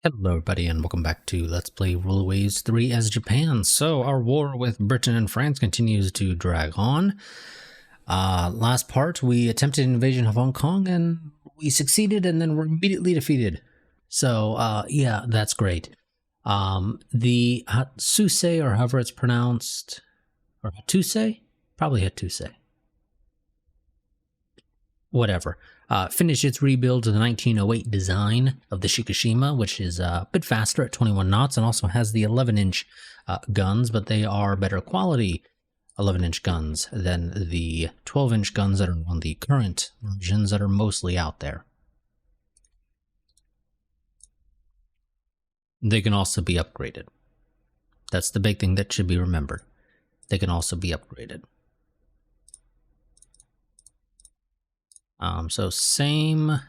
Hello everybody and welcome back to Let's Play Rule of Waves 3 as Japan. So our war with Britain and France continues to drag on. Last part we attempted an invasion of Hong Kong and we succeeded and then were immediately defeated. So yeah, that's great. The Hattusei, or however it's pronounced, or Hattusei? Probably Hattusei. Whatever. Finished its rebuild to the 1908 design of the Shikishima, which is a bit faster at 21 knots and also has the 11-inch guns, but they are better quality 11-inch guns than the 12-inch guns that are on the current versions that are mostly out there. They can also be upgraded. That's the big thing that should be remembered. They can also be upgraded. So same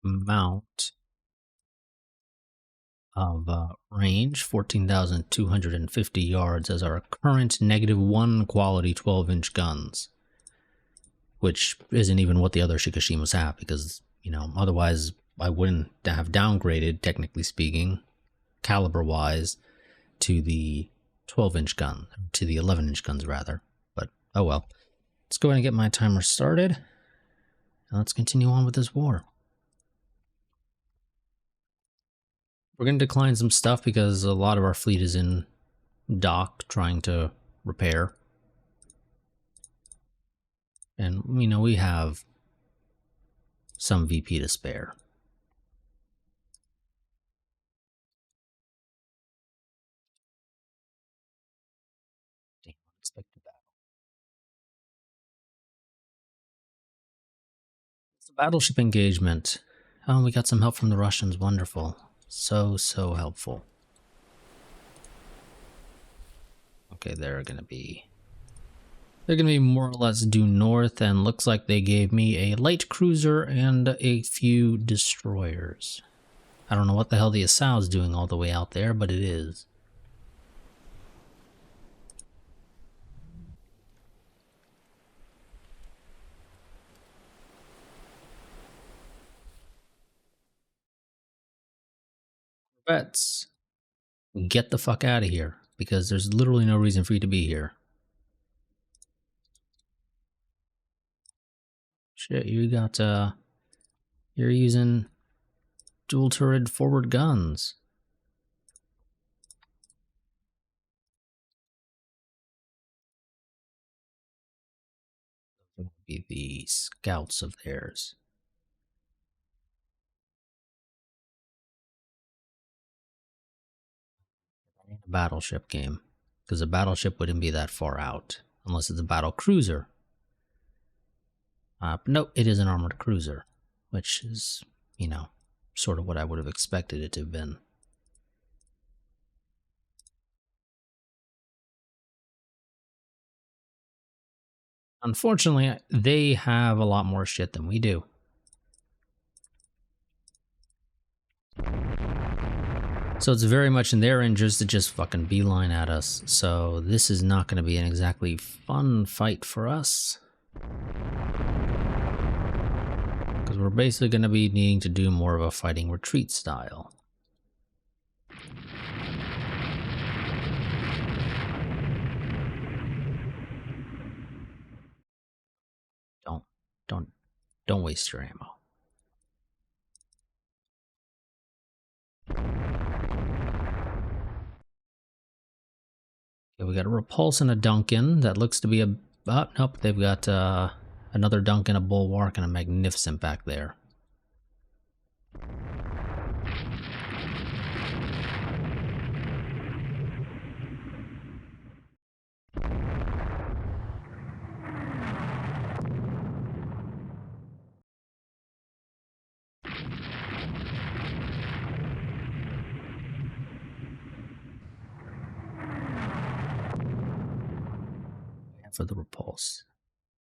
amount of range, 14,250 yards as our current -1 quality 12-inch guns, which isn't even what the other Shikishimas have, because, you know, otherwise I wouldn't have downgraded, technically speaking, caliber-wise, to the 12-inch gun, to the 11-inch guns rather, but oh well. Let's go ahead and get my timer started, and let's continue on with this war. We're going to decline some stuff because a lot of our fleet is in dock trying to repair. And, you know, we have some VP to spare. Damn, unexpected battle. It's a battleship engagement. Oh, we got some help from the Russians. Wonderful. So helpful. Okay, they're gonna be more or less due north, and looks like they gave me a light cruiser and a few destroyers. I don't know what the hell the Asau's doing all the way out there, but it is. Corvettes, get the fuck out of here, because there's literally no reason for you to be here. Shit, you got, you're using dual turret forward guns. Those would be the scouts of theirs. A battleship game, because a battleship wouldn't be that far out unless it's a battle cruiser. Nope, it is an armored cruiser, which is, you know, sort of what I would have expected it to have been. Unfortunately, they have a lot more shit than we do. So it's very much in their interest to just fucking beeline at us. So this is not going to be an exactly fun fight for us. Because we're basically going to be needing to do more of a fighting retreat style. Don't waste your ammo. Okay, we got a repulse and a Duncan. That looks to be a... Oh, nope, they've got another Duncan, a bulwark, and a magnificent back there. For the repulse,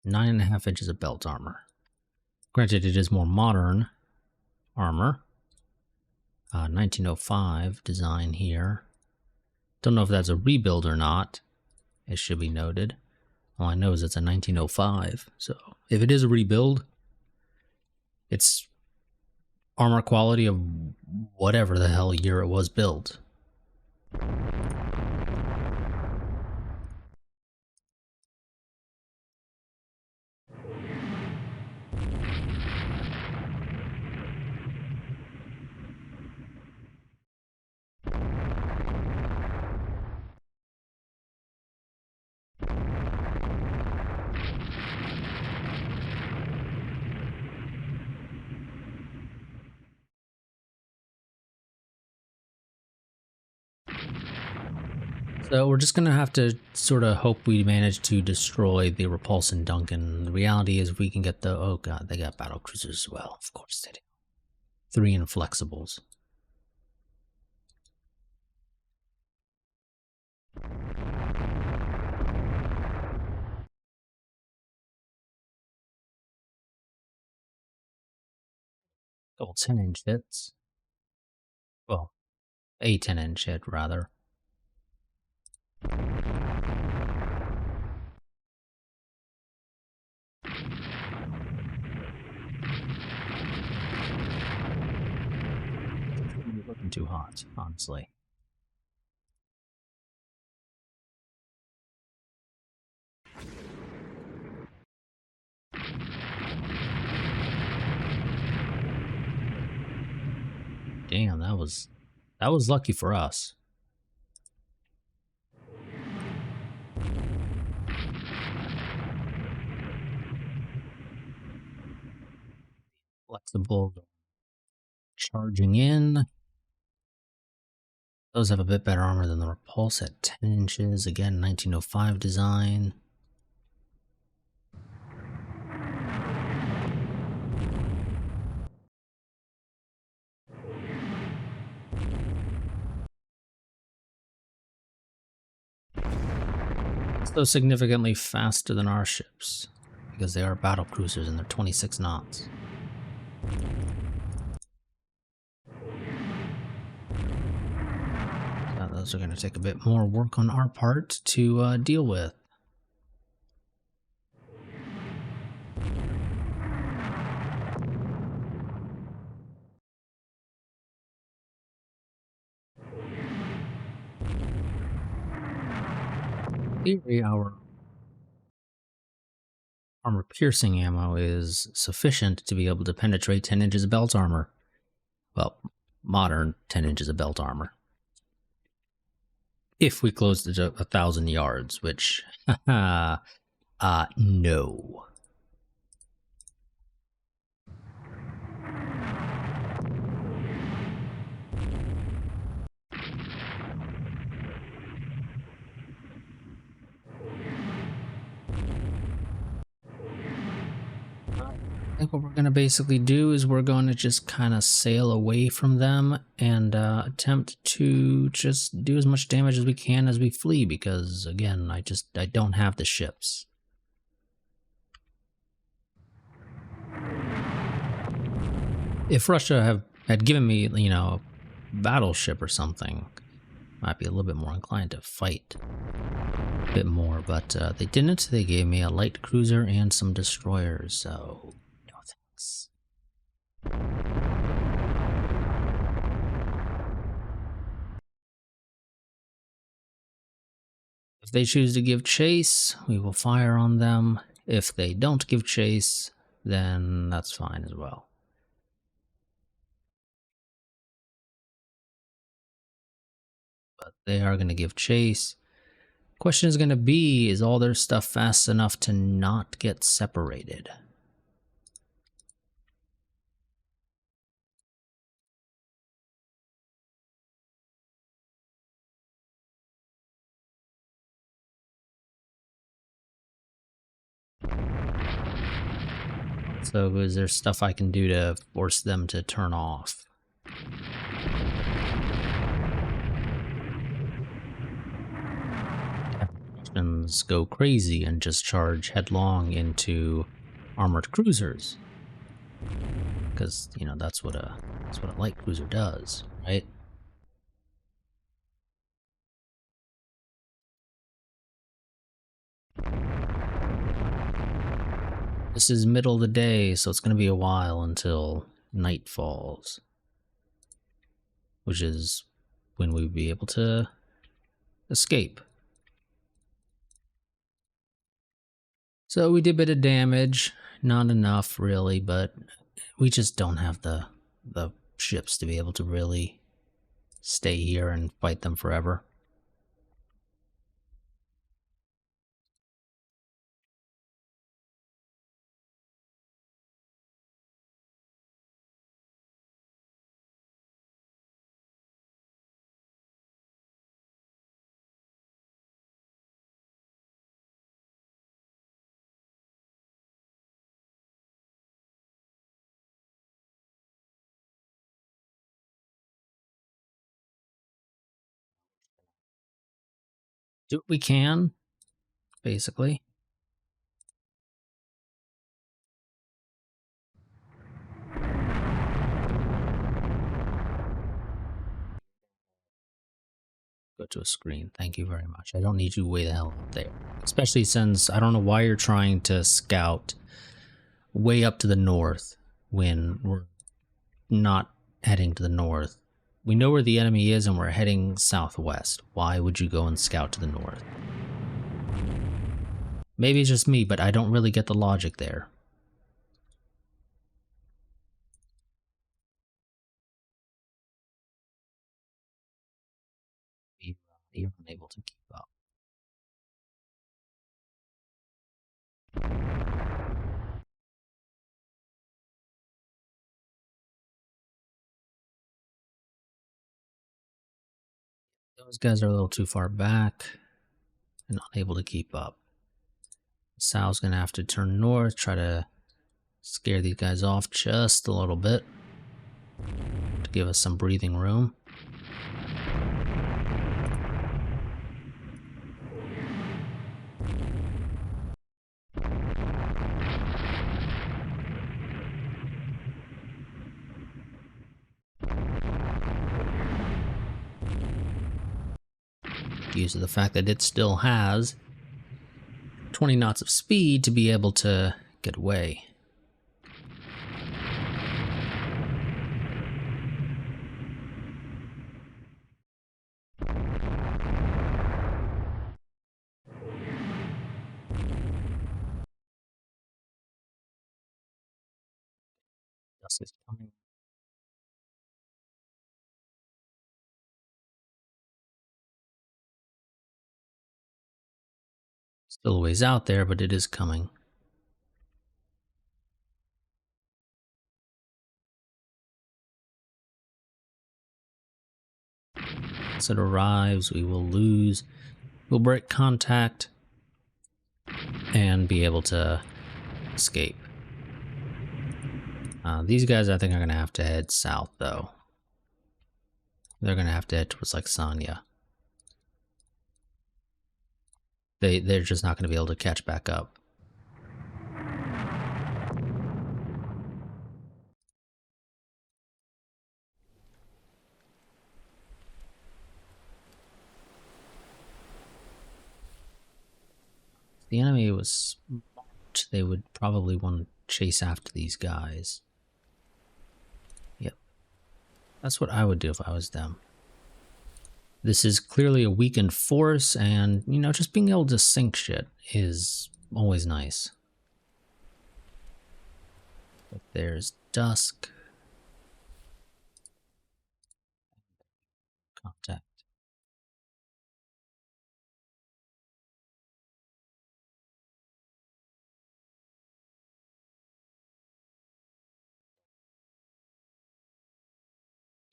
9.5 inches of belt armor. Granted, it is more modern armor. 1905 design here. Don't know if that's a rebuild or not. It should be noted. All I know is it's a 1905. So if it is a rebuild, it's armor quality of whatever the hell year it was built. So we're just gonna have to sort of hope we manage to destroy the Repulsion Duncan. The reality is we can get the, oh god, they got battle cruisers as well. Of course they do. 3 inflexibles. Couple 10-inch hits. Well, a 10-inch hit rather. Looking too hot, honestly. Damn, that was lucky for us. Flexible, charging in. Those have a bit better armor than the Repulse at 10 inches. Again, 1905 design. So significantly faster than our ships, because they are battle cruisers and they're 26 knots. So those are going to take a bit more work on our part to deal with. Theory, our armor piercing ammo is sufficient to be able to penetrate 10 inches of belt armor. Well, modern 10 inches of belt armor. If we closed it to 1,000 yards, which, no. I think what we're going to basically do is we're going to just kind of sail away from them and attempt to just do as much damage as we can as we flee, because again, I don't have the ships. If Russia had given me, you know, a battleship or something, I might be a little bit more inclined to fight a bit more, but they didn't. They gave me a light cruiser and some destroyers, so no thanks. If they choose to give chase, we will fire on them. If they don't give chase, then that's fine as well. But they are going to give chase. Question is going to be, is all their stuff fast enough to not get separated? So is there stuff I can do to force them to turn off? Russians go crazy and just charge headlong into armored cruisers. Because, you know, that's what a light cruiser does, right? This is middle of the day, so it's going to be a while until night falls, which is when we would be able to escape. So we did a bit of damage, not enough really, but we just don't have the ships to be able to really stay here and fight them forever. Do what we can, basically. Go to a screen. Thank you very much. I don't need you way the hell up there. Especially since I don't know why you're trying to scout way up to the north when we're not heading to the north. We know where the enemy is and we're heading southwest. Why would you go and scout to the north? Maybe it's just me, but I don't really get the logic there. You're unable to keep up. Those guys are a little too far back and unable to keep up. Sal's gonna have to turn north, try to scare these guys off just a little bit to give us some breathing room. Use of the fact that it still has 20 knots of speed to be able to get away. Dusk is coming. Still a ways out there, but it is coming. Once it arrives, we will lose. We'll break contact and be able to escape. These guys, I think, are going to have to head south, though. They're going to have to head towards, like, Sanya. They're just not going to be able to catch back up. If the enemy was smart, they would probably want to chase after these guys. Yep. That's what I would do if I was them. This is clearly a weakened force, and, you know, just being able to sink shit is always nice. But there's dusk. Contact.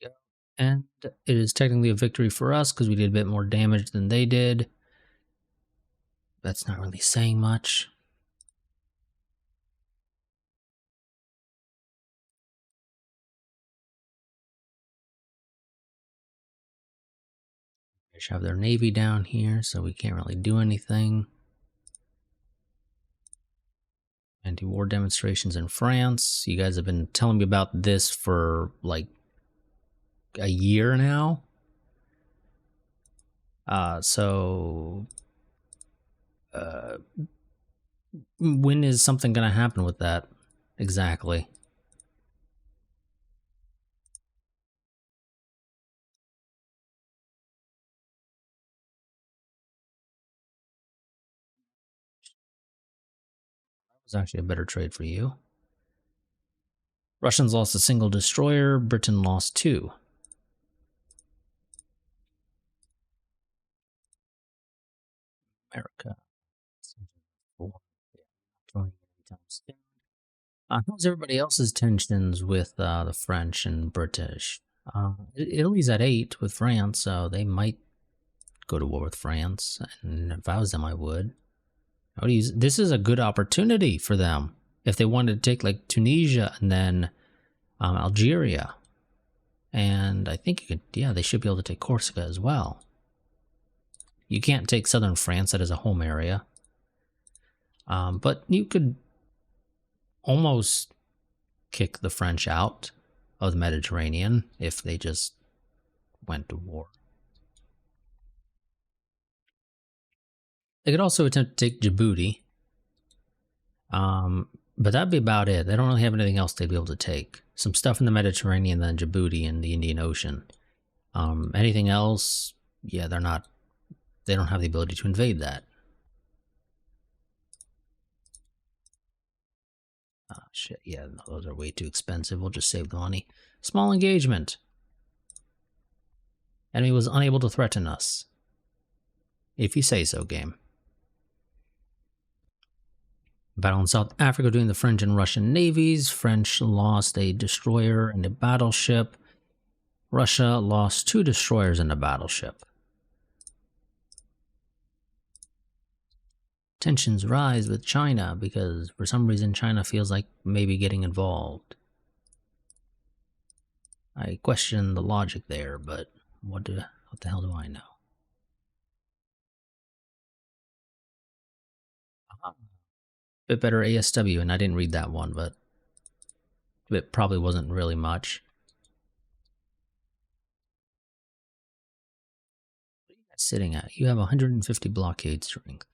Yeah. And it is technically a victory for us because we did a bit more damage than they did. That's not really saying much. They have their navy down here, so we can't really do anything. Anti-war demonstrations in France. You guys have been telling me about this for like a year now. When is something going to happen with that exactly? was actually a better trade for you. Russians lost a single destroyer. Britain lost 2. America. How's everybody else's tensions with the French and British? Italy's at 8 with France, so they might go to war with France. And if I was them, I would. This is a good opportunity for them if they wanted to take like Tunisia and then Algeria. And I think you could, yeah, they should be able to take Corsica as well. You can't take southern France, that is a home area. But you could almost kick the French out of the Mediterranean if they just went to war. They could also attempt to take Djibouti. But that'd be about it. They don't really have anything else they'd be able to take. Some stuff in the Mediterranean, then Djibouti and the Indian Ocean. Anything else, yeah, they don't have the ability to invade that. Shit, yeah, no, those are way too expensive. We'll just save the money. Small engagement. Enemy was unable to threaten us. If you say so, game. Battle in South Africa between the French and Russian navies. French lost a destroyer and a battleship. Russia lost 2 destroyers and a battleship. Tensions rise with China because for some reason China feels like maybe getting involved. I question the logic there, but what the hell do I know? Bit better ASW, and I didn't read that one, but it probably wasn't really much. What are you guys sitting at? You have 150 blockade strength.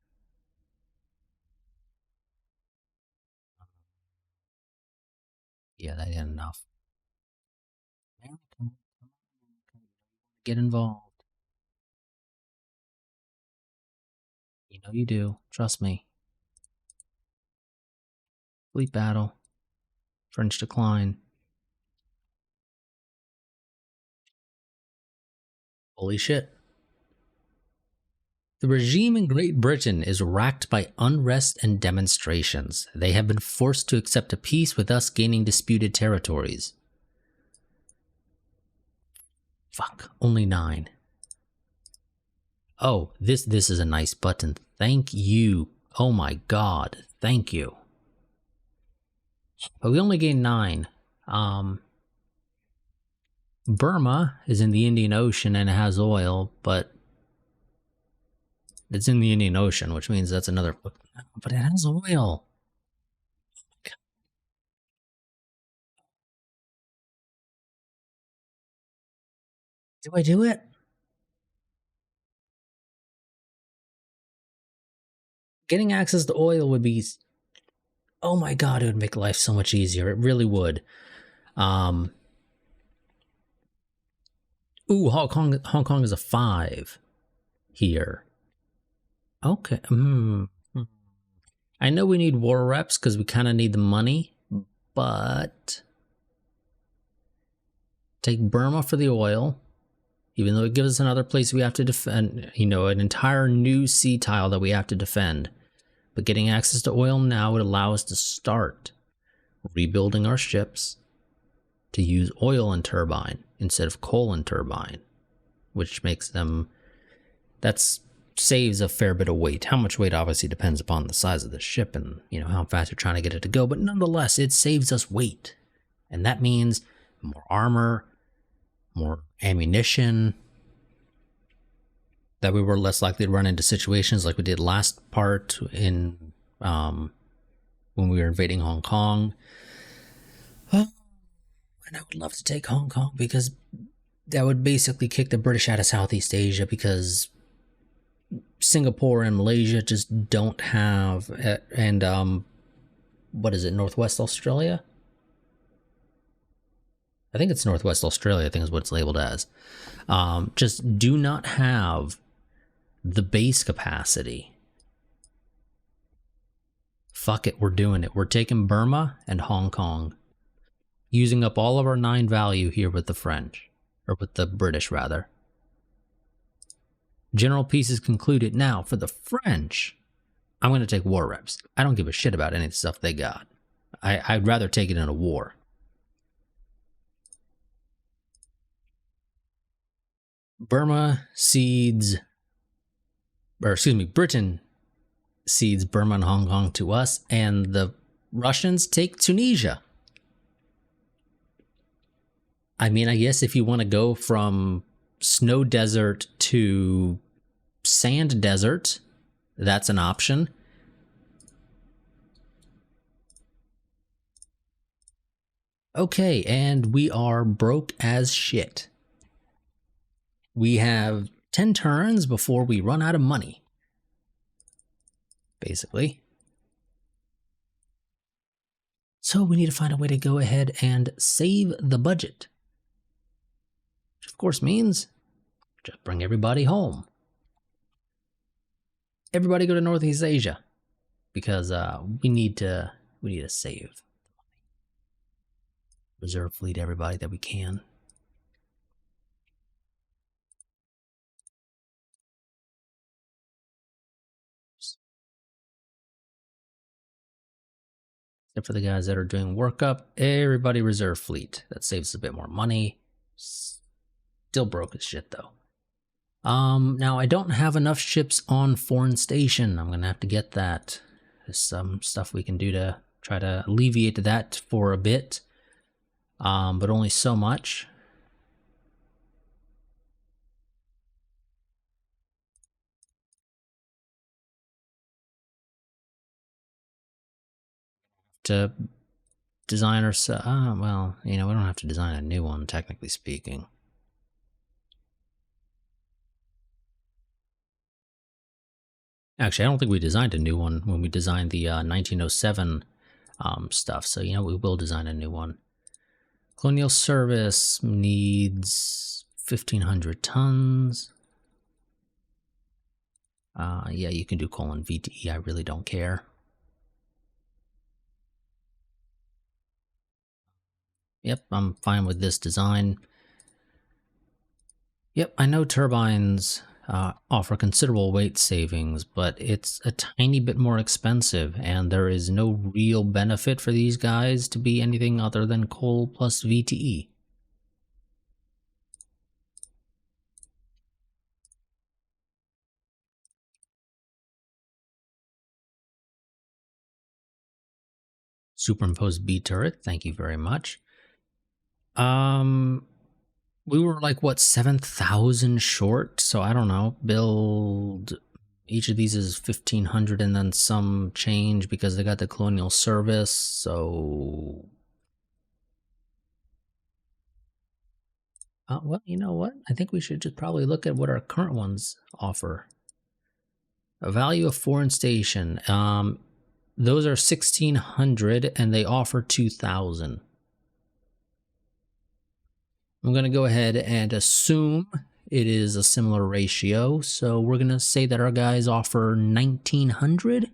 Yeah, that ain't enough. Get involved. You know you do. Trust me. Fleet battle. French decline. Holy shit. The regime in Great Britain is racked by unrest and demonstrations. They have been forced to accept a peace with us gaining disputed territories. Fuck, only 9. Oh, this is a nice button. Thank you. Oh my god, thank you. But we only gained 9. Burma is in the Indian Ocean and it has oil, but it's in the Indian Ocean, which means that's another... But it has oil. Do I do it? Getting access to oil would be... Oh my god, it would make life so much easier. It really would. Ooh, Hong Kong is a 5 here. Okay. I know we need war reps because we kind of need the money, but take Burma for the oil, even though it gives us another place we have to defend, you know, an entire new sea tile that we have to defend. But getting access to oil now would allow us to start rebuilding our ships to use oil and turbine instead of coal and turbine, which makes them, saves a fair bit of weight. How much weight obviously depends upon the size of the ship and, you know, how fast you're trying to get it to go, but nonetheless, it saves us weight. And that means more armor, more ammunition, that we were less likely to run into situations like we did last part in when we were invading Hong Kong. And I would love to take Hong Kong because that would basically kick the British out of Southeast Asia because Singapore and Malaysia just don't have, and what is it, Northwest Australia? I think it's Northwest Australia, I think is what it's labeled as. Just do not have the base capacity Fuck it, we're doing it. We're taking Burma and Hong Kong. Using up all of our 9 value here with the French. Or with the British, rather. General peace is concluded. Now, for the French, I'm going to take war reps. I don't give a shit about any of the stuff they got. I'd rather take it in a war. Burma cedes... Or, excuse me, Britain cedes Burma and Hong Kong to us, and the Russians take Tunisia. I mean, I guess if you want to go from snow desert to sand desert, that's an option. Okay, and we are broke as shit. We have 10 turns before we run out of money. Basically. So we need to find a way to go ahead and save the budget. Which of course means just bring everybody home. Everybody go to Northeast Asia. Because we need to save. Reserve fleet everybody that we can. Except for the guys that are doing workup, everybody reserve fleet. That saves us a bit more money. Still broke as shit though. Now I don't have enough ships on foreign station. I'm gonna have to get that. There's some stuff we can do to try to alleviate that for a bit. But only so much. To design well, you know, we don't have to design a new one, technically speaking. Actually, I don't think we designed a new one when we designed the 1907 stuff, so, you know, we will design a new one. Colonial service needs 1,500 tons. Yeah, you can do colon VTE, I really don't care. Yep, I'm fine with this design. Yep, I know turbines offer considerable weight savings, but it's a tiny bit more expensive, and there is no real benefit for these guys to be anything other than coal plus VTE. Superimposed B turret, thank you very much. We were like, what, 7,000 short? So I don't know, build... Each of these is 1,500 and then some change because they got the colonial service, so... well, you know what? I think we should just probably look at what our current ones offer. A value of foreign station. Those are 1,600 and they offer 2,000. I'm going to go ahead and assume it is a similar ratio. So we're going to say that our guys offer 1,900.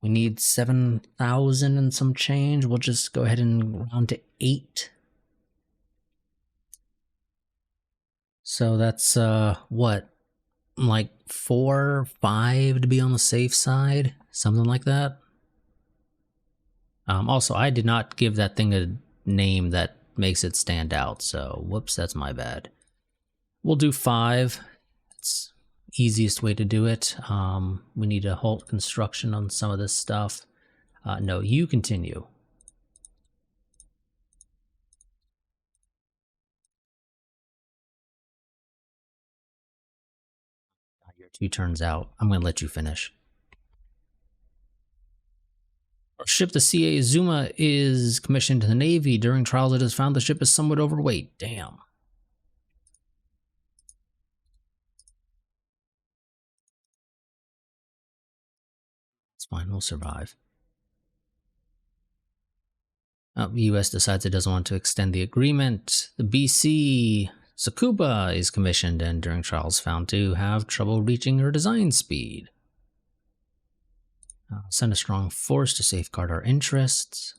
We need 7,000 and some change. We'll just go ahead and round to 8. So that's, what? Like 4, 5 to be on the safe side? Something like that. Also, I did not give that thing a name that makes it stand out, so whoops, that's my bad. We'll do 5. It's easiest way to do it. We need to halt construction on some of this stuff. No, you continue. Your 2 turns out. I'm going to let you finish. Our ship, the CA Zuma, is commissioned to the Navy. During trials, it has found the ship is somewhat overweight. Damn. It's fine, we'll survive. The U.S. decides it doesn't want to extend the agreement. The BC Tsukuba is commissioned and during trials found to have trouble reaching her design speed. Send a strong force to safeguard our interests.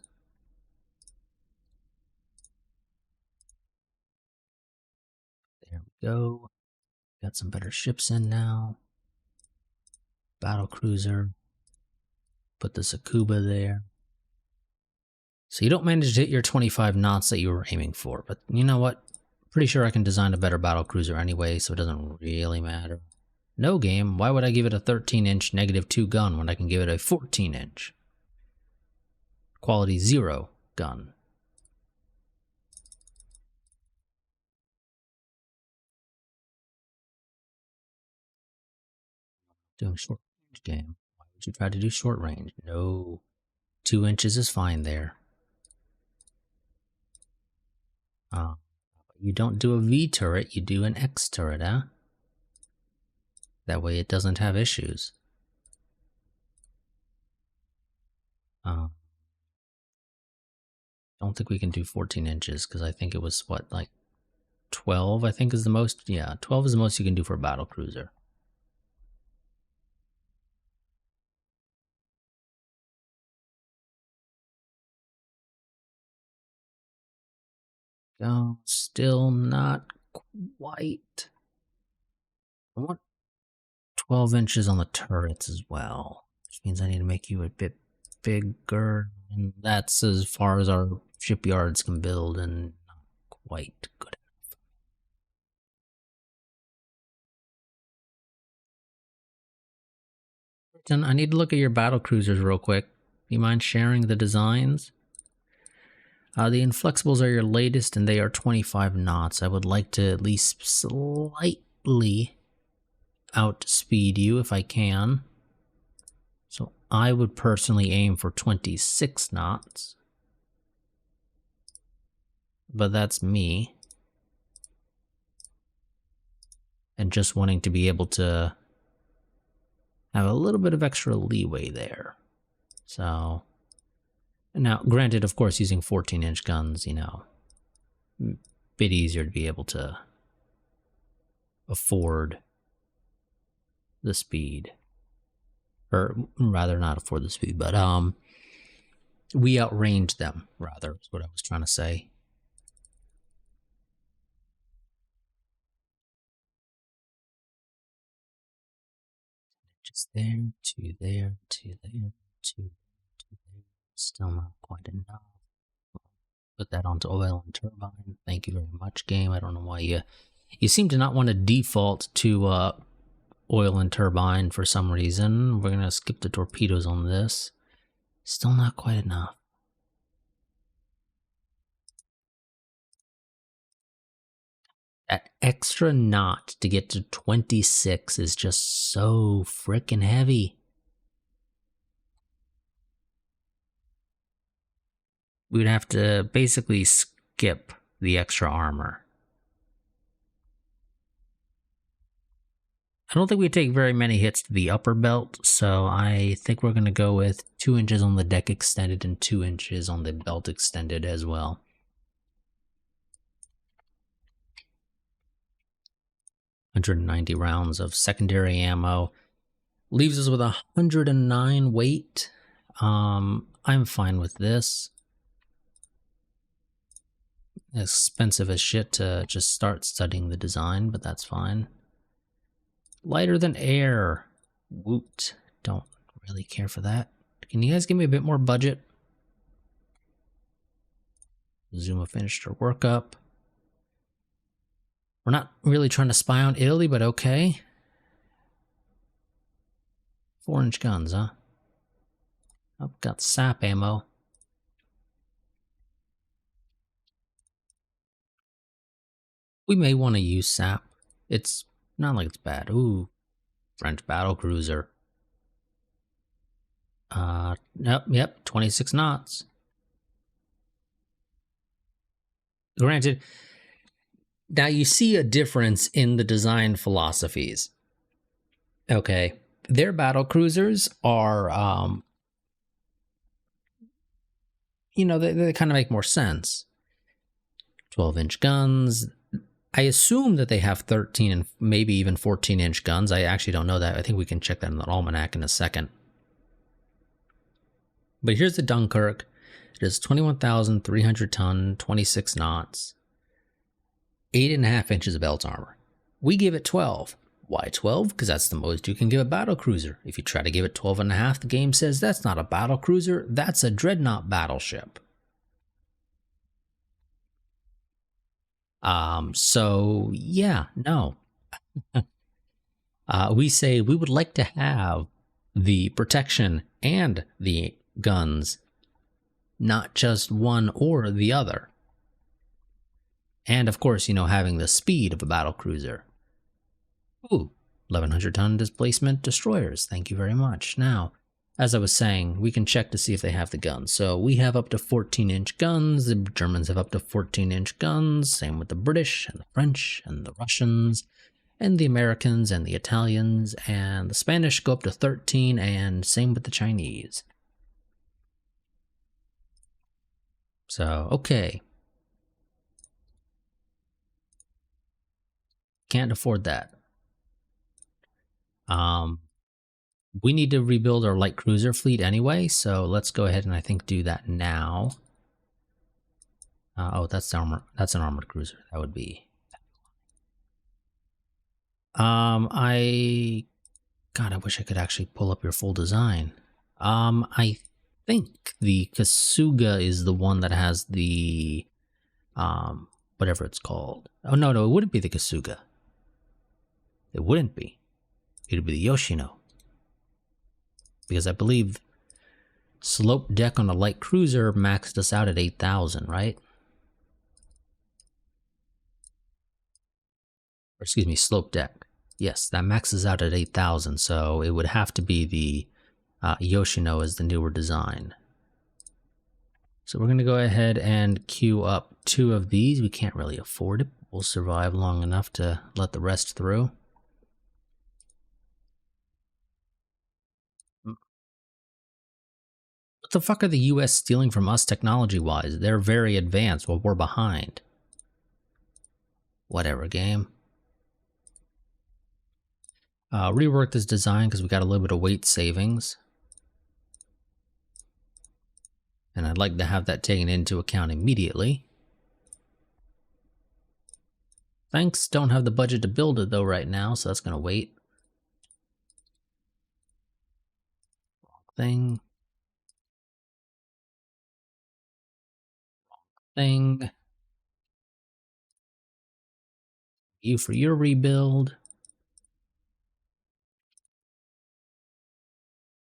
There we go. Got some better ships in now. Battle cruiser. Put the Tsukuba there. So you don't manage to hit your 25 knots that you were aiming for, but you know what? Pretty sure I can design a better battle cruiser anyway, so it doesn't really matter. No game, why would I give it a 13-inch -2 gun when I can give it a 14-inch? Quality 0 gun. Doing short range game. Why would you try to do short range? No. 2 inches is fine there. You don't do a V turret, you do an X turret, huh? That way it doesn't have issues. Don't think we can do 14 inches because I think it was what, like 12 I think is the most. Yeah, 12 is the most you can do for a battle cruiser. Go, still not quite. I want 12 inches on the turrets as well, which means I need to make you a bit bigger, and that's as far as our shipyards can build, and not quite good enough. I need to look at your battle cruisers real quick. Do you mind sharing the designs? The Inflexibles are your latest, and they are 25 knots. I would like to at least slightly outspeed you if I can. So I would personally aim for 26 knots. But that's me. And just wanting to be able to have a little bit of extra leeway there. So, now granted, of course, using 14-inch guns, you know, a bit easier to be able to afford the speed. Or rather not afford the speed, but we outrange them, rather, is what I was trying to say. Just there, 2 there, 2 there, 2 there. Still not quite enough. Put that onto oil and turbine. Thank you very much, game. I don't know why you seem to not want to default to oil and turbine for some reason. We're gonna skip the torpedoes on this. Still not quite enough. That extra knot to get to 26 is just so freaking heavy. We would have to basically skip the extra armor. I don't think we take very many hits to the upper belt, so I think we're going to go with 2 inches on the deck extended and 2 inches on the belt extended as well. $190 rounds of secondary ammo. Leaves us with 109 weight. I'm fine with this. Expensive as shit to just start studying the design, but that's fine. Lighter than air. Woot. Don't really care for that. Can you guys give me a bit more budget? Zuma finished her workup. We're not really trying to spy on Italy, but okay. 4-inch guns, huh? I've got sap ammo. We may want to use sap. It's not like it's bad. Ooh, French battle cruiser. Yep, 26 knots. Granted, now you see a difference in the design philosophies. Okay, their battle cruisers are, you know, they kind of make more sense. 12-inch guns. I assume that they have 13 and maybe even 14-inch guns. I actually don't know that. I think we can check that in the almanac in a second. But here's the Dunkirk. It is 21,300 ton, 26 knots, 8.5 inches of belt armor. We give it 12. Why 12? Because that's the most you can give a battlecruiser. If you try to give it 12.5, the game says that's not a battlecruiser, that's a dreadnought battleship. So yeah, no. We say we would like to have the protection and the guns, not just one or the other. And of course, you know, having the speed of a battlecruiser. Ooh, 1,100 ton displacement destroyers. Thank you very much. Now, as I was saying, we can check to see if they have the guns. So we have up to 14-inch guns. The Germans have up to 14-inch guns. Same with the British and the French and the Russians and the Americans and the Italians, and the Spanish go up to 13, and same with the Chinese. So, okay. Can't afford that. We need to rebuild our light cruiser fleet anyway, so let's go ahead and I think do that now. Oh, that's armor. That's an armored cruiser. That would be. I wish I could actually pull up your full design. I think the Kasuga is the one that has the, whatever it's called. Oh, no, it wouldn't be the Kasuga. It wouldn't be. It would be the Yoshino. Because I believe slope deck on a light cruiser maxed us out at 8,000, right? Or excuse me, slope deck. Yes, that maxes out at 8,000, so it would have to be the Yoshino as the newer design. So we're going to go ahead and queue up 2 of these. We can't really afford it. We'll survive long enough to let the rest through. What the fuck are the US stealing from us technology-wise? They're very advanced while we're behind. Whatever, game. Rework this design because we got a little bit of weight savings. And I'd like to have that taken into account immediately. Thanks, don't have the budget to build it though right now, so that's going to wait. Wrong thing. Thing. You for your rebuild.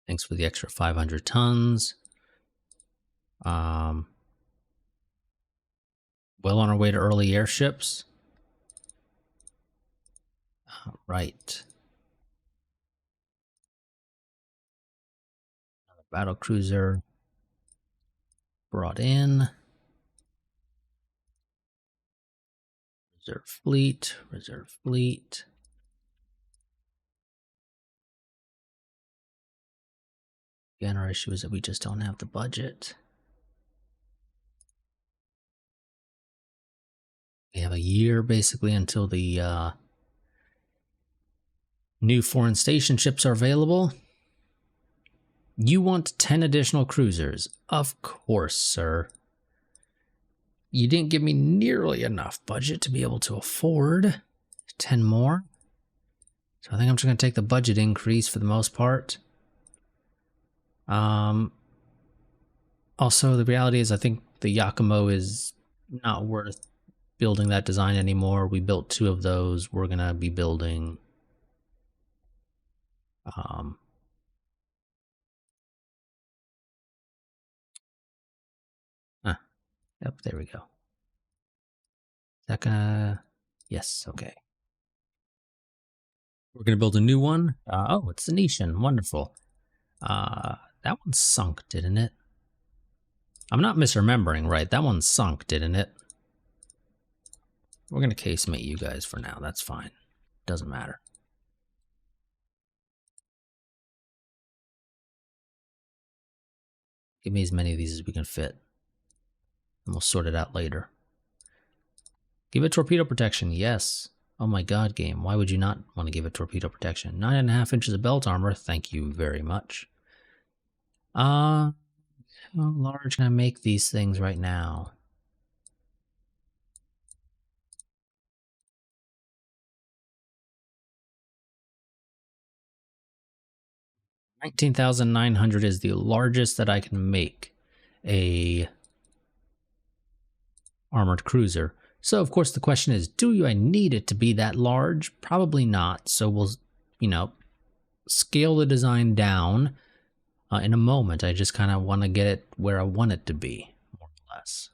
Thanks for the extra 500 tons. Well on our way to early airships. Right. Another battle cruiser brought in. Reserve fleet, reserve fleet. Again, our issue is that we just don't have the budget. We have a year basically until the new foreign station ships are available. You want 10 additional cruisers? Of course, sir. You didn't give me nearly enough budget to be able to afford 10 more. So I think I'm just going to take the budget increase for the most part. Also, the reality is I think the Yakumo is not worth building that design anymore. We built 2 of those. We're going to be building... Yep, there we go. Is that gonna... Yes, okay. We're gonna build a new one. Oh, it's the Nishan. Wonderful. That one sunk, didn't it? I'm not misremembering, right? That one sunk, didn't it? We're gonna casemate you guys for now. That's fine. Doesn't matter. Give me as many of these as we can fit. And we'll sort it out later. Give it torpedo protection, yes. Oh my god, game, why would you not want to give it torpedo protection? 9.5 inches of belt armor, thank you very much. How large can I make these things right now? $19,900 is the largest that I can make a armored cruiser. So of course the question is, do I need it to be that large? Probably not. So we'll, scale the design down in a moment. I just kind of want to get it where I want it to be, more or less.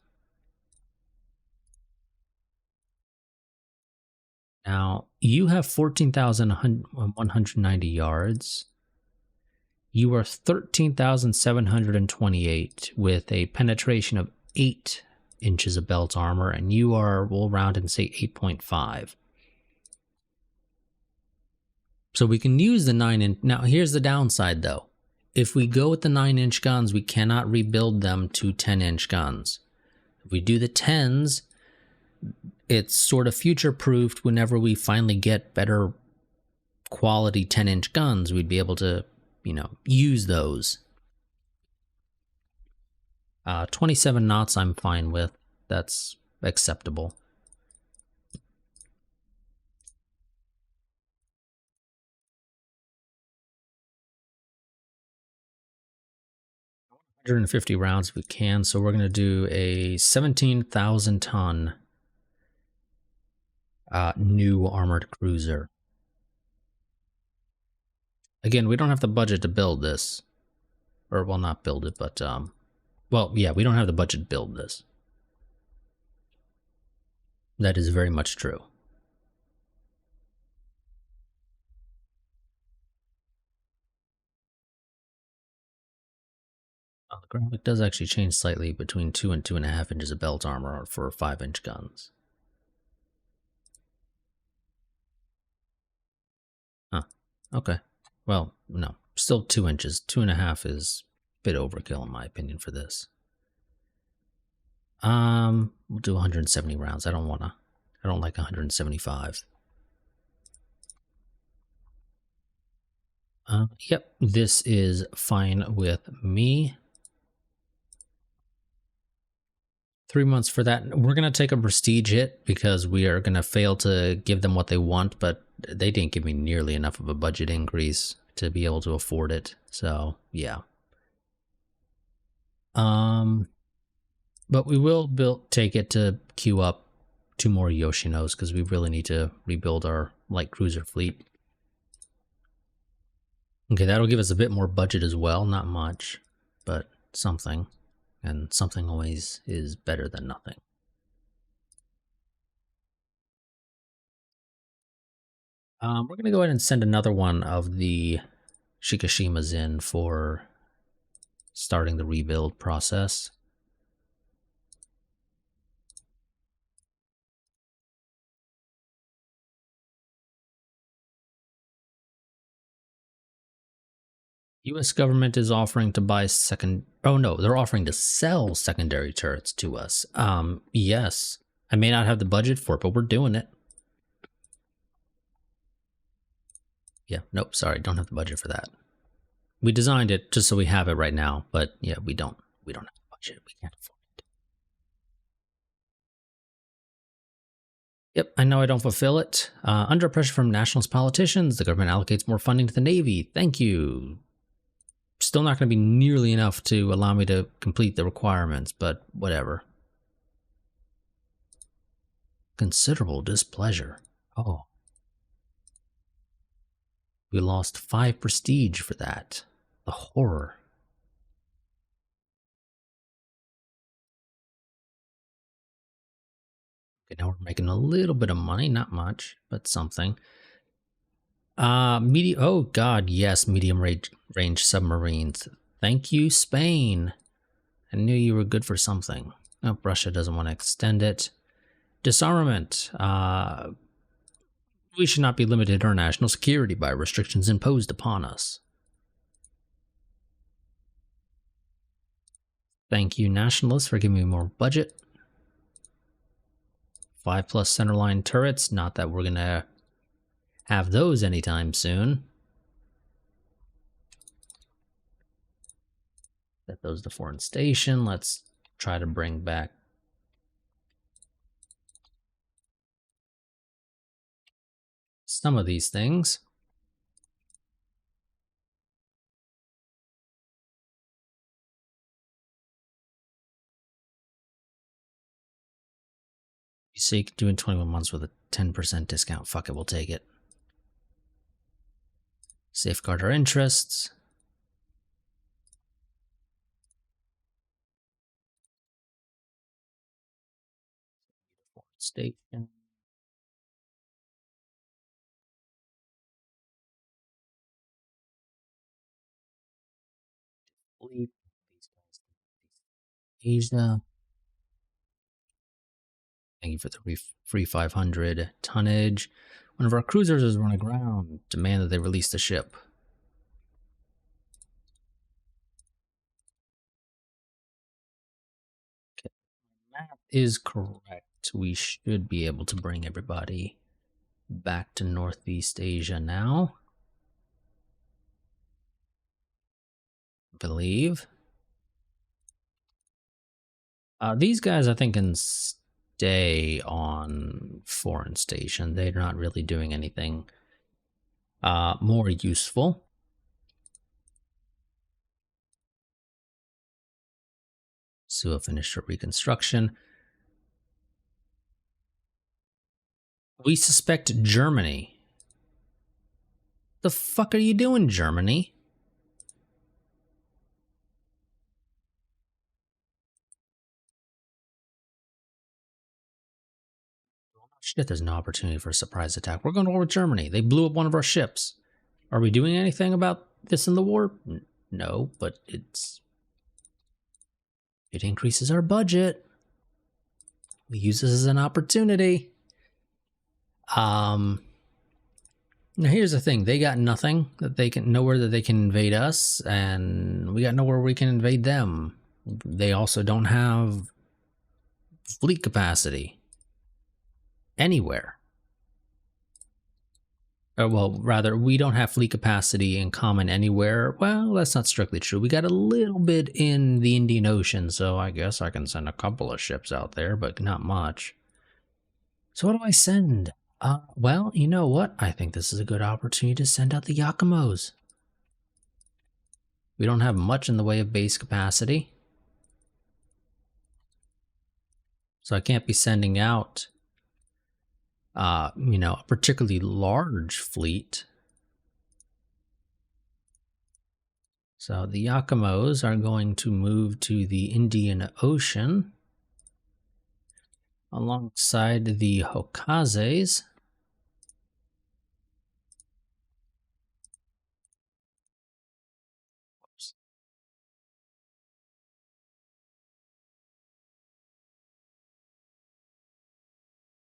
Now, you have 14,190 yards. You are 13,728 with a penetration of 8 inches of belt armor, and you are, we'll round and say 8.5. So we can use the 9-inch. Now, here's the downside, though. If we go with the 9-inch guns, we cannot rebuild them to 10-inch guns. If we do the 10s, it's sort of future-proofed. Whenever we finally get better quality 10-inch guns, we'd be able to, use those. 27 knots I'm fine with. That's acceptable. $150 rounds if we can, so we're going to do a 17,000 ton new armored cruiser. Again, we don't have the budget to build this. Or, well, not build it, but, well, yeah, we don't have the budget to build this. That is very much true. The graphic does actually change slightly between 2 and 2.5 inches of belt armor for 5-inch guns. Huh. Okay. Well, no. Still 2 inches. 2.5 is a bit overkill in my opinion for this. We'll do 170 rounds. I don't like 175. Yep, this is fine with me. 3 months for that. We're going to take a prestige hit because we are going to fail to give them what they want, but they didn't give me nearly enough of a budget increase to be able to afford it. So, yeah. But we will take it to queue up 2 more Yoshinos because we really need to rebuild our light cruiser fleet. Okay, that'll give us a bit more budget as well. Not much, but something. And something always is better than nothing. We're going to go ahead and send another one of the Shikishimas in for starting the rebuild process. U.S. government is offering to buy they're offering to sell secondary turrets to us. Yes. I may not have the budget for it, but we're doing it. Yeah, nope, sorry, don't have the budget for that. We designed it just so we have it right now, but yeah, we don't have the budget. We can't afford it. Yep, I know I don't fulfill it. Under pressure from nationalist politicians, the government allocates more funding to the Navy. Thank you. Still not going to be nearly enough to allow me to complete the requirements, but whatever. Considerable displeasure. Oh. We lost 5 prestige for that. The horror. Okay, now we're making a little bit of money, not much, but something. Oh god, yes, medium range submarines. Thank you, Spain. I knew you were good for something. Oh, Russia doesn't want to extend it. Disarmament. We should not be limited in our national security by restrictions imposed upon us. Thank you, nationalists, for giving me more budget. 5+ centerline turrets. Not that we're gonna have those anytime soon. Set those to foreign station. Let's try to bring back some of these things. You say you can do in 21 months with a 10% discount. Fuck it, we'll take it. Safeguard our interests. Station. Fleet. Asia. Thank you for the free 500 tonnage. One of our cruisers is run aground. Demand that they release the ship. Okay. Map is correct. We should be able to bring everybody back to Northeast Asia now. I believe. These guys, I think, can stay on foreign station. They're not really doing anything more useful. So we'll finish our reconstruction. We suspect Germany. The fuck are you doing, Germany? Shit, there's no opportunity for a surprise attack. We're going to war with Germany. They blew up one of our ships. Are we doing anything about this in the war? No, but it increases our budget. We use this as an opportunity. Now here's the thing. They got nothing that they can, nowhere that they can invade us, and we got nowhere we can invade them. They also don't have fleet capacity anywhere. Well, rather, we don't have fleet capacity in common anywhere. Well, that's not strictly true. We got a little bit in the Indian Ocean, so I guess I can send a couple of ships out there, but not much. So what do I send? Well, you know what? I think this is a good opportunity to send out the Yakumos. We don't have much in the way of base capacity. So I can't be sending out, a particularly large fleet. So the Yakumos are going to move to the Indian Ocean alongside the Hokazes.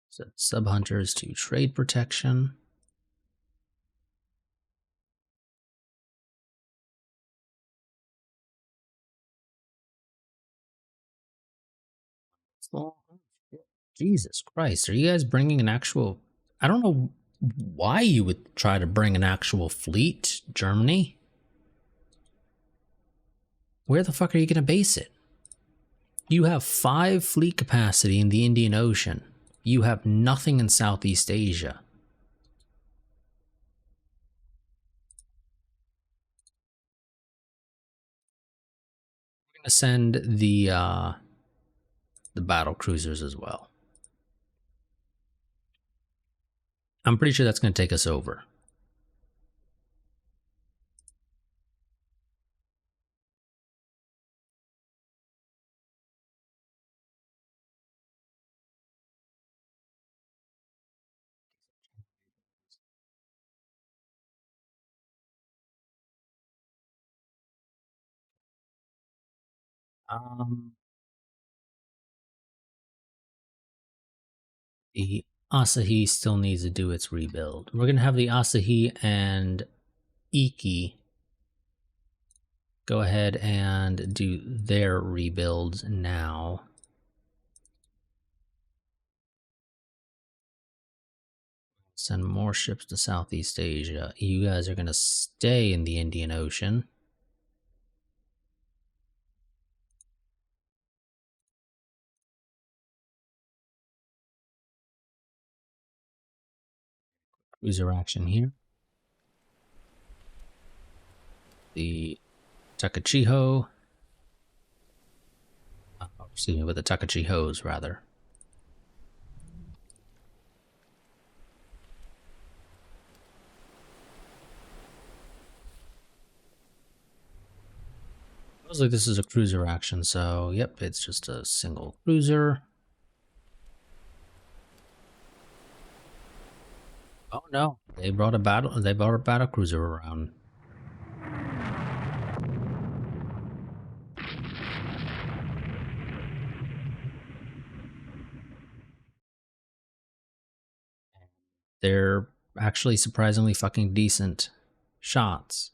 Set sub-hunters to trade protection. Oh, Jesus Christ, are you guys bringing an actual... I don't know why you would try to bring an actual fleet, Germany. Where the fuck are you going to base it? You have 5 fleet capacity in the Indian Ocean. You have nothing in Southeast Asia. We're going to send the battle cruisers as well. I'm pretty sure that's going to take us over. The Asahi still needs to do its rebuild. We're going to have the Asahi and Iki go ahead and do their rebuilds now. Send more ships to Southeast Asia. You guys are going to stay in the Indian Ocean. cruiser action here. The Takachiho. Excuse me, with the Takachihos, rather. Supposedly this is a cruiser action, so yep, it's just a single cruiser. Oh no, they brought a battle cruiser around. They're actually surprisingly fucking decent shots.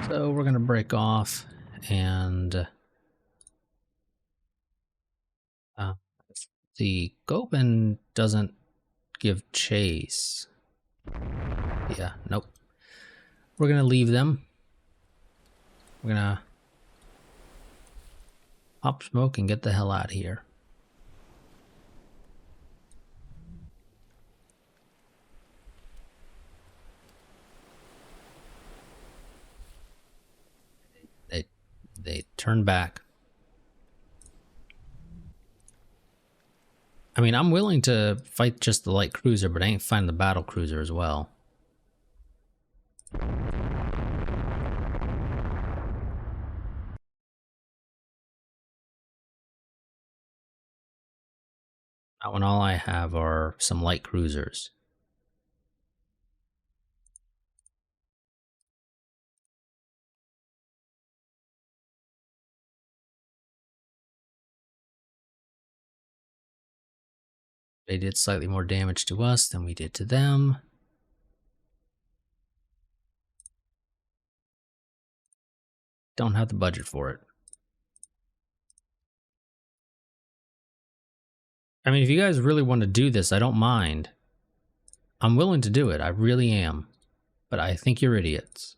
So we're gonna break off, and the Goben doesn't give chase. Yeah, nope. We're gonna leave them. We're gonna pop smoke and get the hell out of here. They turn back. I mean, I'm willing to fight just the light cruiser, but I ain't fighting the battle cruiser as well. Not when all I have are some light cruisers. They did slightly more damage to us than we did to them. Don't have the budget for it. I mean, if you guys really want to do this, I don't mind. I'm willing to do it. I really am. But I think you're idiots.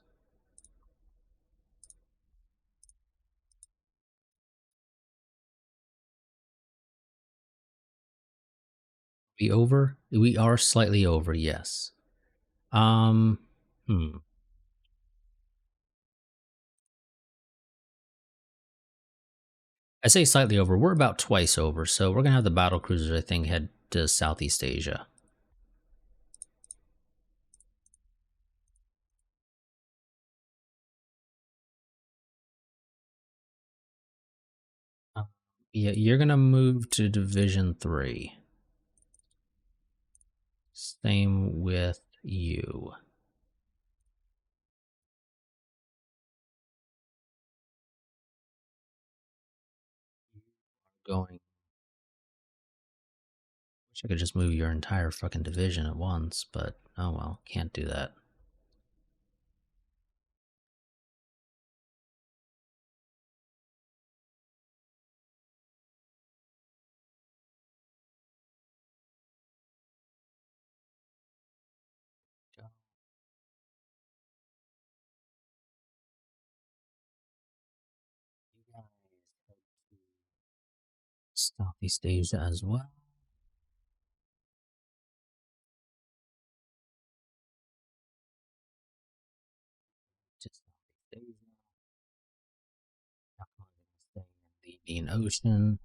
We over? We are slightly over, yes. I say slightly over. We're about twice over, so we're gonna have the battle cruisers, I think, head to Southeast Asia. Yeah, you're gonna move to Division 3. Same with you. Going. Wish I could just move your entire fucking division at once, but oh well, can't do that. Southeast Asia as well. Just Southeast Asia. Not going to stay in the Indian Ocean.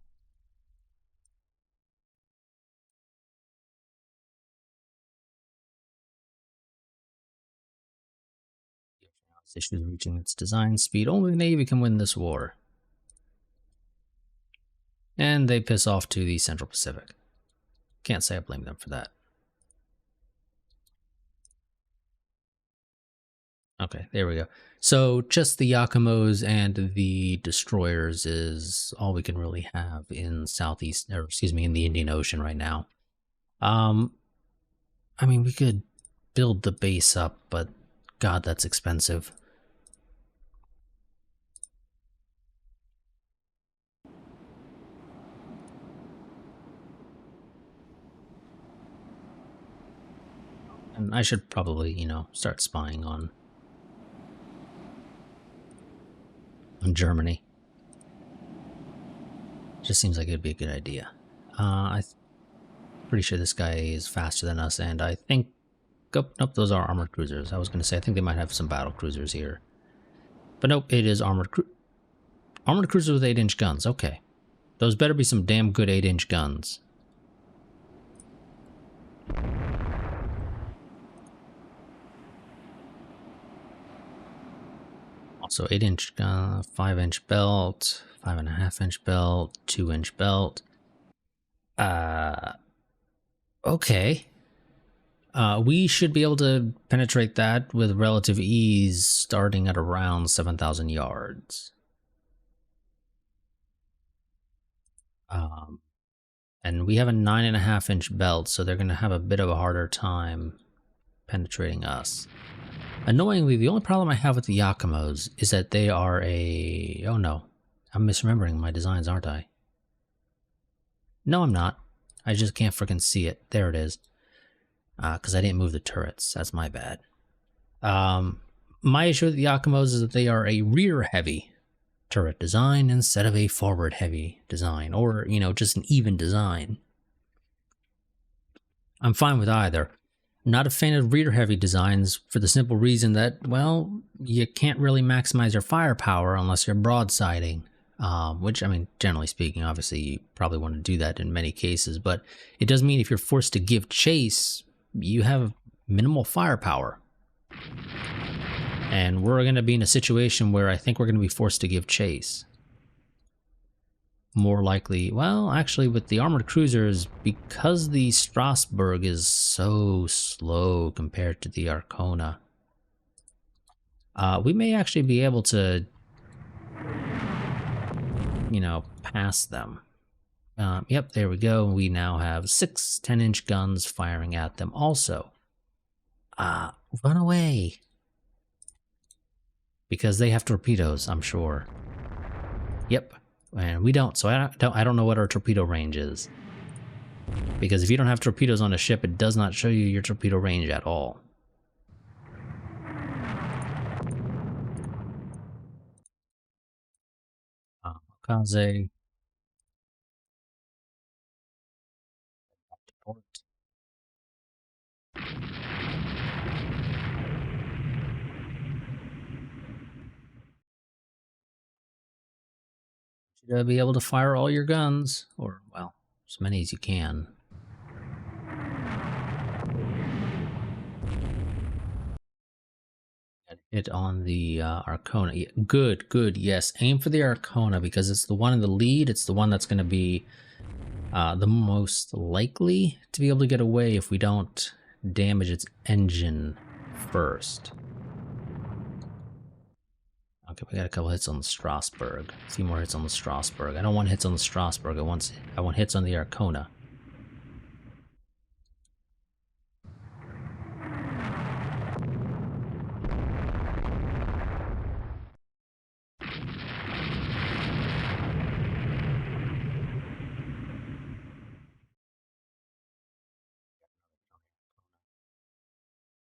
This issue is reaching its design speed. Only the Navy can win this war. And they piss off to the Central Pacific. Can't say I blame them for that. Okay, there we go. So just the Yakumos and the destroyers is all we can really have in Southeast, or excuse me, in the Indian Ocean right now. I mean, we could build the base up, but God, that's expensive. And I should probably, you know, start spying on in Germany. Just seems like it'd be a good idea. I'm pretty sure this guy is faster than us, and I think... Oh, nope, those are armored cruisers. I was going to say, I think they might have some battle cruisers here. But nope, it is armored cruisers with 8-inch guns. Okay. Those better be some damn good 8-inch guns. Also 8-inch gun, 5-inch belt, 5.5-inch belt, 2-inch belt. Okay. We should be able to penetrate that with relative ease, starting at around 7,000 yards. And we have a 9.5-inch belt, so they're going to have a bit of a harder time penetrating us. Annoyingly, the only problem I have with the Yakumos is that they are a... Oh no, I'm misremembering my designs, aren't I? No, I'm not. I just can't freaking see it. There it is. Because I didn't move the turrets. That's my bad. My issue with the Yakumos is that they are a rear-heavy turret design instead of a forward-heavy design. Or, you know, just an even design. I'm fine with either. Not a fan of rear-heavy designs for the simple reason that, well, you can't really maximize your firepower unless you're broadsiding. Which, I mean, generally speaking, obviously you probably want to do that in many cases, but it does mean if you're forced to give chase, you have minimal firepower. And we're going to be in a situation where I think we're going to be forced to give chase. More likely, well, actually with the armored cruisers, because the Strasbourg is so slow compared to the Arcona, we may actually be able to, you know, pass them. Yep, there we go. We now have 6 10-inch guns firing at them also. Run away. Because they have torpedoes, I'm sure. Yep. And we don't, so I don't know what our torpedo range is. Because if you don't have torpedoes on a ship, it does not show you your torpedo range at all. Kaze. Should be able to fire all your guns, or, well, as many as you can. Hit on the Arcona. Good, good, yes. Aim for the Arcona because it's the one in the lead. It's the one that's going to be the most likely to be able to get away if we don't damage its engine first. Okay, we got a couple hits on the Strasbourg. A few more hits on the Strasbourg. I don't want hits on the Strasbourg. I want hits on the Arcona.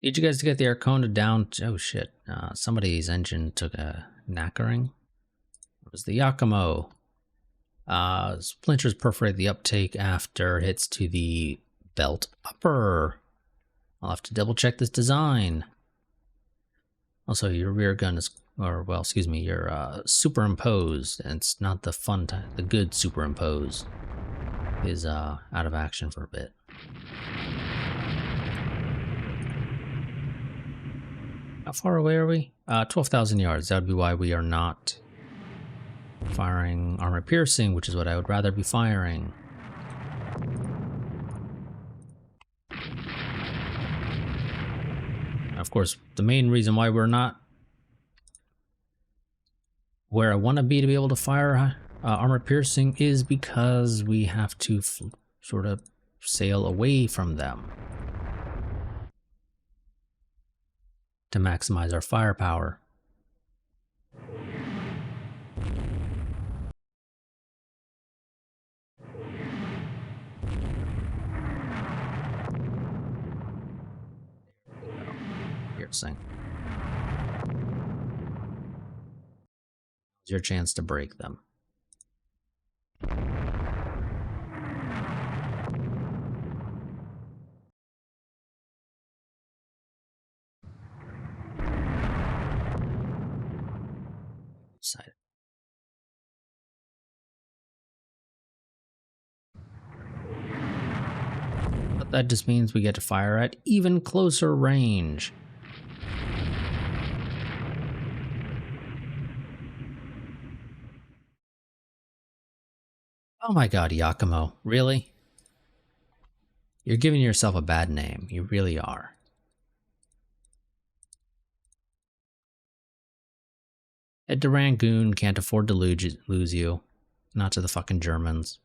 Did you guys get the Arcona down? Oh shit, somebody's engine took a knackering. It was the Yakumo. Splinters perforate the uptake after hits to the belt upper. I'll have to double check this design. Also, your rear gun is, or well, excuse me, your superimposed, and it's not the fun time. The good superimposed is out of action for a bit. How far away are we? 12,000 yards. That would be why we are not firing armor piercing, which is what I would rather be firing. Of course, the main reason why we're not where I want to be able to fire armor piercing is because we have to sort of sail away from them to maximize our firepower. Piercing. It's your chance to break them. Decided. But that just means we get to fire at even closer range. Oh my god, Yakumo. Really? You're giving yourself a bad name. You really are. Head to Rangoon. Can't afford to lose you. Not to the fucking Germans.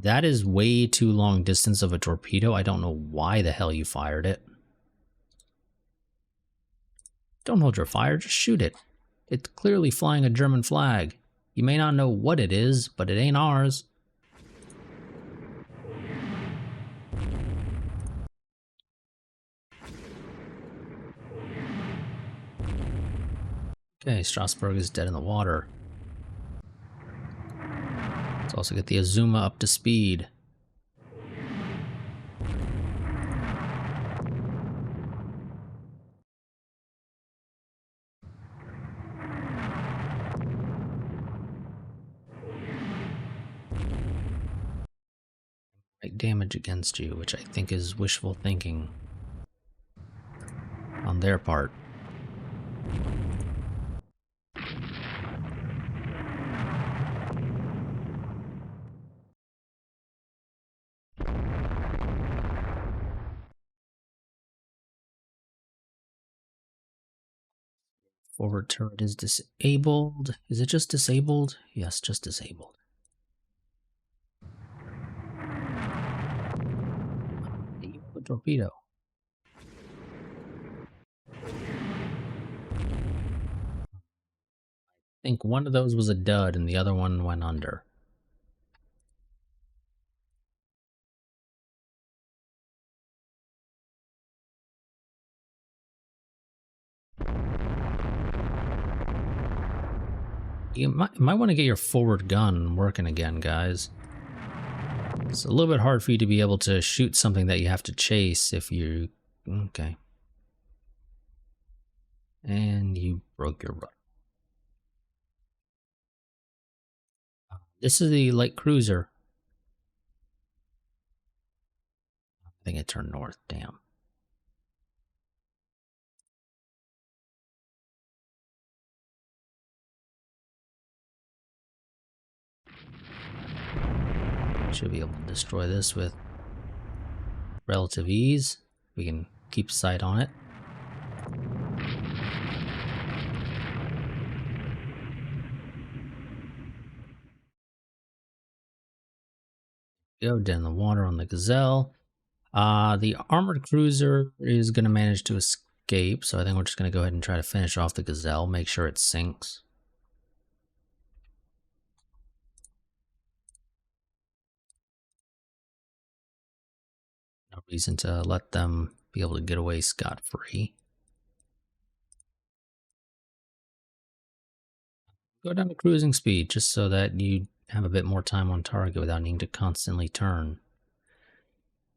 That is way too long distance of a torpedo. I don't know why the hell you fired it. Don't hold your fire, just shoot it. It's clearly flying a German flag. You may not know what it is, but it ain't ours. Okay, Strasbourg is dead in the water. Let's also get the Azuma up to speed. Make damage against you, which I think is wishful thinking on their part. Forward turret is disabled. Is it just disabled? Yes, just disabled. The torpedo. I think one of those was a dud and the other one went under. You might want to get your forward gun working again, guys. It's a little bit hard for you to be able to shoot something that you have to chase if you... Okay. And you broke your rudder. This is the light cruiser. I think it turned north, damn. Should be able to destroy this with relative ease. We can keep sight on it. Go down the water on the Gazelle. The armored cruiser is going to manage to escape, so I think we're just going to go ahead and try to finish off the Gazelle, make sure it sinks. No reason to let them be able to get away scot-free. Go down to cruising speed, just so that you have a bit more time on target without needing to constantly turn.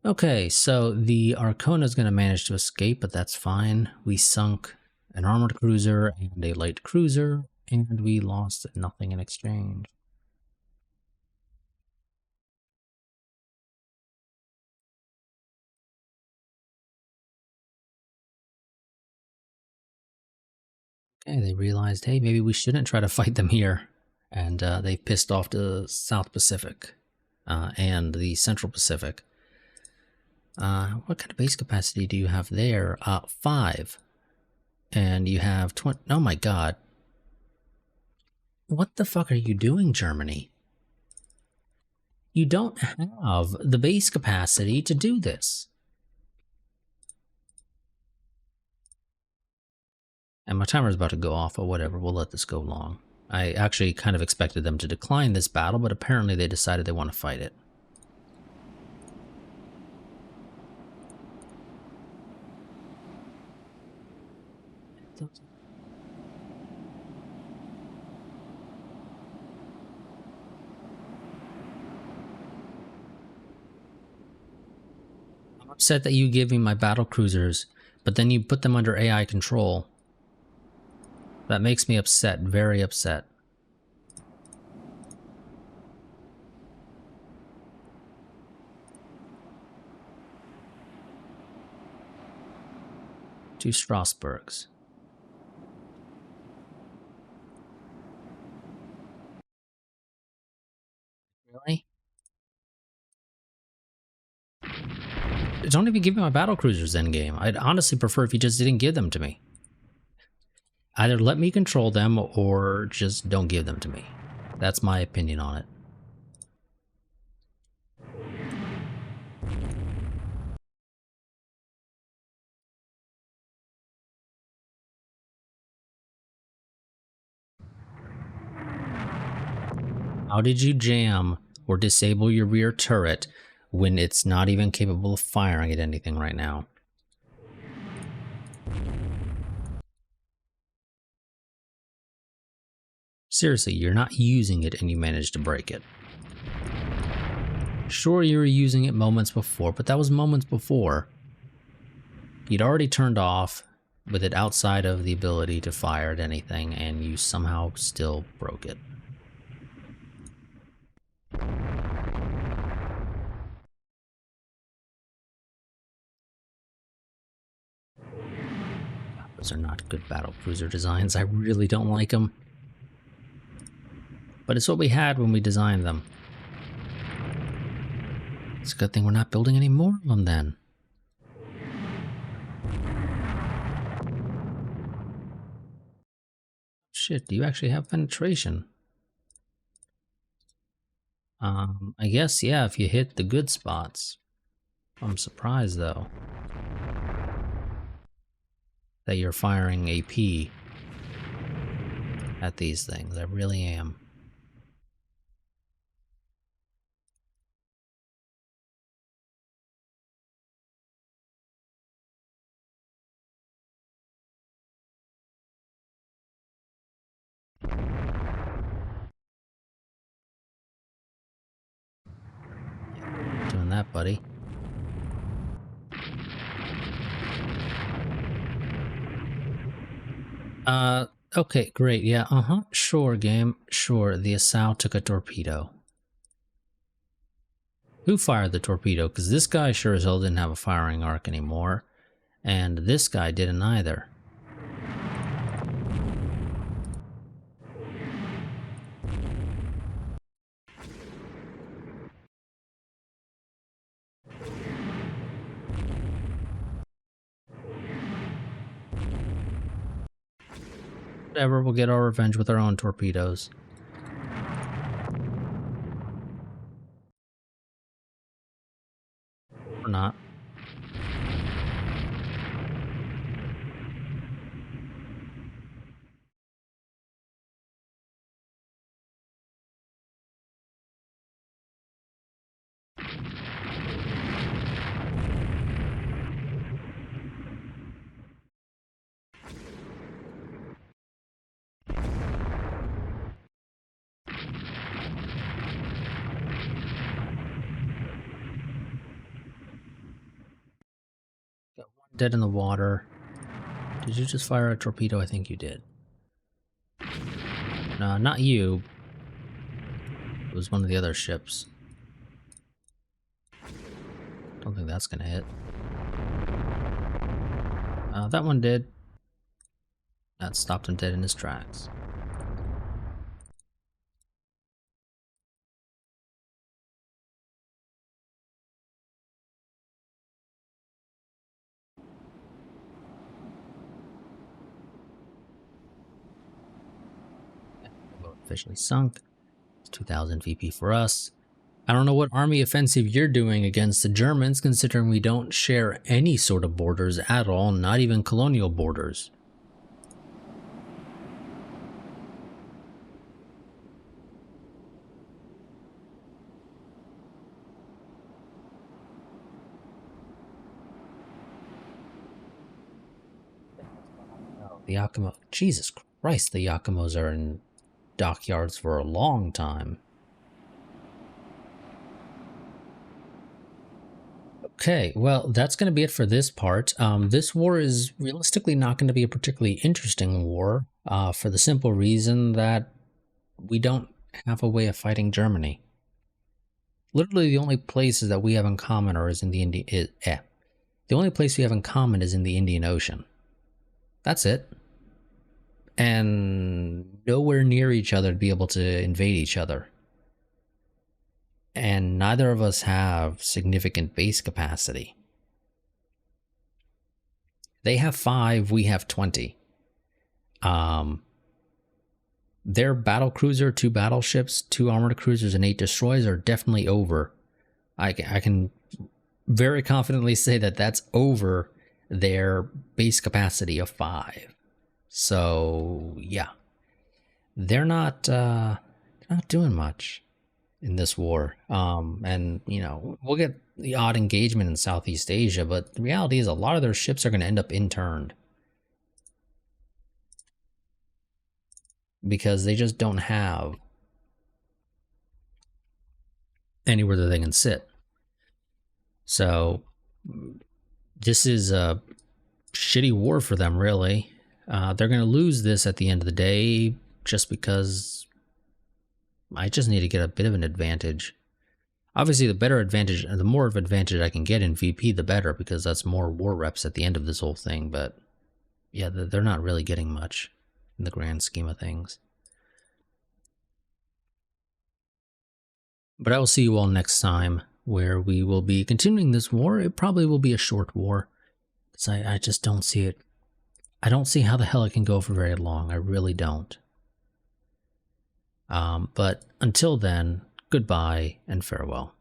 Okay, so the Arcona is going to manage to escape, but that's fine. We sunk an armored cruiser and a light cruiser, and we lost nothing in exchange. Okay, they realized, hey, maybe we shouldn't try to fight them here. And they pissed off the South Pacific and the Central Pacific. What kind of base capacity do you have there? 5. And you have 20. Oh my god. What the fuck are you doing, Germany? You don't have the base capacity to do this. And my timer is about to go off, but whatever, we'll let this go long. I actually kind of expected them to decline this battle, but apparently they decided they want to fight it. upset that you gave me my battle cruisers, but then you put them under AI control. That makes me upset, very upset. Two Strasbourgs. Really? Don't even give me my battle cruisers endgame. I'd honestly prefer if you just didn't give them to me. Either let me control them or just don't give them to me. That's my opinion on it. How did you jam or disable your rear turret when it's not even capable of firing at anything right now? Seriously, you're not using it and you managed to break it. Sure, you were using it moments before, but that was moments before. You'd already turned off with it outside of the ability to fire at anything, and you somehow still broke it. Those are not good battle cruiser designs. I really don't like them. But it's what we had when we designed them. It's a good thing we're not building any more of them then. Shit, do you actually have penetration? I guess, yeah, if you hit the good spots. I'm surprised, though, that you're firing AP at these things. I really am. Doing that, buddy. Okay, great, yeah, sure, game, sure, the Assault took a torpedo. Who fired the torpedo? Because this guy sure as hell didn't have a firing arc anymore, and this guy didn't either. Whatever, we'll get our revenge with our own torpedoes. Or not. Got one dead in the water. Did you just fire a torpedo? I think you did. No, not you. It was one of the other ships. Don't think that's gonna hit. That one did. That stopped him dead in his tracks. Officially sunk. It's 2000 VP for us. I don't know what army offensive you're doing against the Germans, considering we don't share any sort of borders at all, not even colonial borders. The Yakimo, Jesus Christ, the Yakimos are in dockyards for a long time. Okay, well, that's going to be it for this part. This war is realistically not going to be a particularly interesting war for the simple reason that we don't have a way of fighting Germany. Literally, the only places that we have in common are is in the The only place we have in common is in the Indian Ocean. That's it. And nowhere near each other to be able to invade each other. And neither of us have significant base capacity. They have 5, we have 20. Their battle cruiser, 2 battleships, 2 armored cruisers, and 8 destroyers are definitely over. I can very confidently say that that's over their base capacity of 5. So yeah, they're not doing much in this war. And you know, we'll get the odd engagement in Southeast Asia, but the reality is a lot of their ships are going to end up interned because they just don't have anywhere that they can sit. So this is a shitty war for them, really. They're going to lose this at the end of the day just because I just need to get a bit of an advantage. Obviously, the better advantage, the more of advantage I can get in VP, the better, because that's more war reps at the end of this whole thing. But yeah, they're not really getting much in the grand scheme of things. But I will see you all next time, where we will be continuing this war. It probably will be a short war, because I just don't see it. I don't see how the hell it can go for very long. I really don't. But until then, goodbye and farewell.